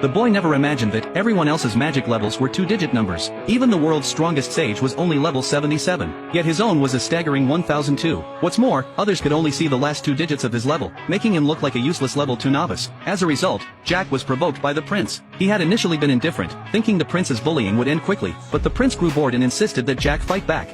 The boy never imagined that everyone else's magic levels were two-digit numbers. Even the world's strongest sage was only level 77, yet his own was a staggering 1002. What's more, others could only see the last two digits of his level, making him look like a useless level 2 novice. As a result, Jack was provoked by the prince. He had initially been indifferent, thinking the prince's bullying would end quickly, but the prince grew bored and insisted that Jack fight back.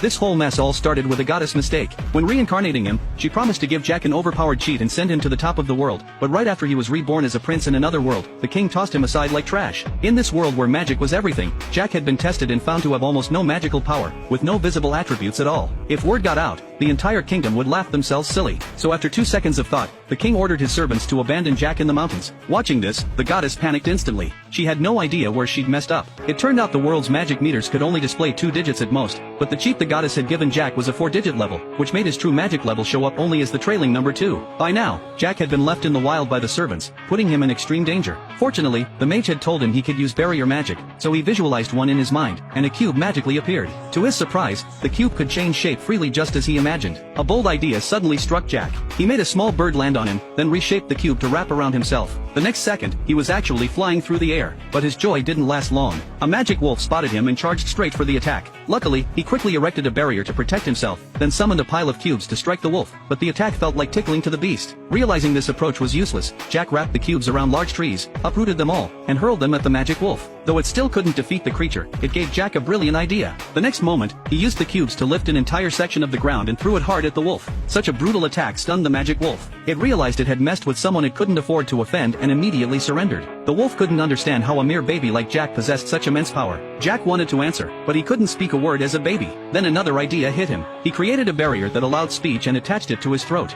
This whole mess all started with a goddess mistake. When reincarnating him, she promised to give Jack an overpowered cheat and send him to the top of the world, but right after he was reborn as a prince in another world, the king tossed him aside like trash. In this world where magic was everything, Jack had been tested and found to have almost no magical power, with no visible attributes at all. If word got out, the entire kingdom would laugh themselves silly. So after 2 seconds of thought, the king ordered his servants to abandon Jack in the mountains. Watching this, the goddess panicked instantly. She had no idea where she'd messed up. It turned out the world's magic meters could only display 2 digits at most, but the cheat the goddess had given Jack was a 4-digit level, which made his true magic level show up only as the trailing number 2. By now, Jack had been left in the wild by the servants, putting him in extreme danger. Fortunately, the mage had told him he could use barrier magic, so he visualized one in his mind, and a cube magically appeared. To his surprise, the cube could change shape freely just as he imagined. A bold idea suddenly struck Jack. He made a small bird land on him, then reshaped the cube to wrap around himself. The next second, he was actually flying through the air, but his joy didn't last long. A magic wolf spotted him and charged straight for the attack. Luckily, he quickly erected a barrier to protect himself, then summoned a pile of cubes to strike the wolf, but the attack felt like tickling to the beast. Realizing this approach was useless, Jack wrapped the cubes around large trees, uprooted them all, and hurled them at the magic wolf. Though it still couldn't defeat the creature, it gave Jack a brilliant idea. The next moment, he used the cubes to lift an entire section of the ground and threw it hard at the wolf. Such a brutal attack stunned the magic wolf. It realized it had messed with someone it couldn't afford to offend and immediately surrendered. The wolf couldn't understand how a mere baby like Jack possessed such immense power. Jack wanted to answer, but he couldn't speak a word as a baby. Then another idea hit him. He created a barrier that allowed speech and attached it to his throat.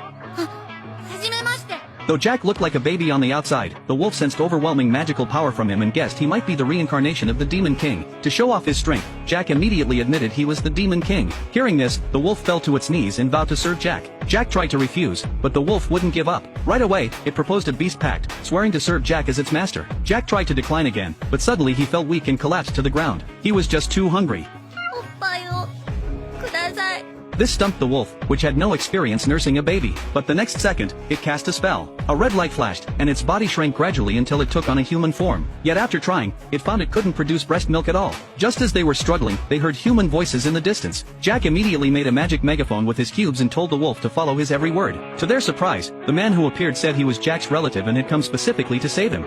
Though Jack looked like a baby on the outside, the wolf sensed overwhelming magical power from him and guessed he might be the reincarnation of the Demon King. To show off his strength, Jack immediately admitted he was the Demon King. Hearing this, the wolf fell to its knees and vowed to serve Jack. Jack tried to refuse, but the wolf wouldn't give up. Right away, it proposed a beast pact, swearing to serve Jack as its master. Jack tried to decline again, but suddenly he felt weak and collapsed to the ground. He was just too hungry. This stumped the wolf, which had no experience nursing a baby. But the next second, it cast a spell. A red light flashed, and its body shrank gradually until it took on a human form. Yet after trying, it found it couldn't produce breast milk at all. Just as they were struggling, they heard human voices in the distance. Jack immediately made a magic megaphone with his cubes and told the wolf to follow his every word. To their surprise, the man who appeared said he was Jack's relative and had come specifically to save him.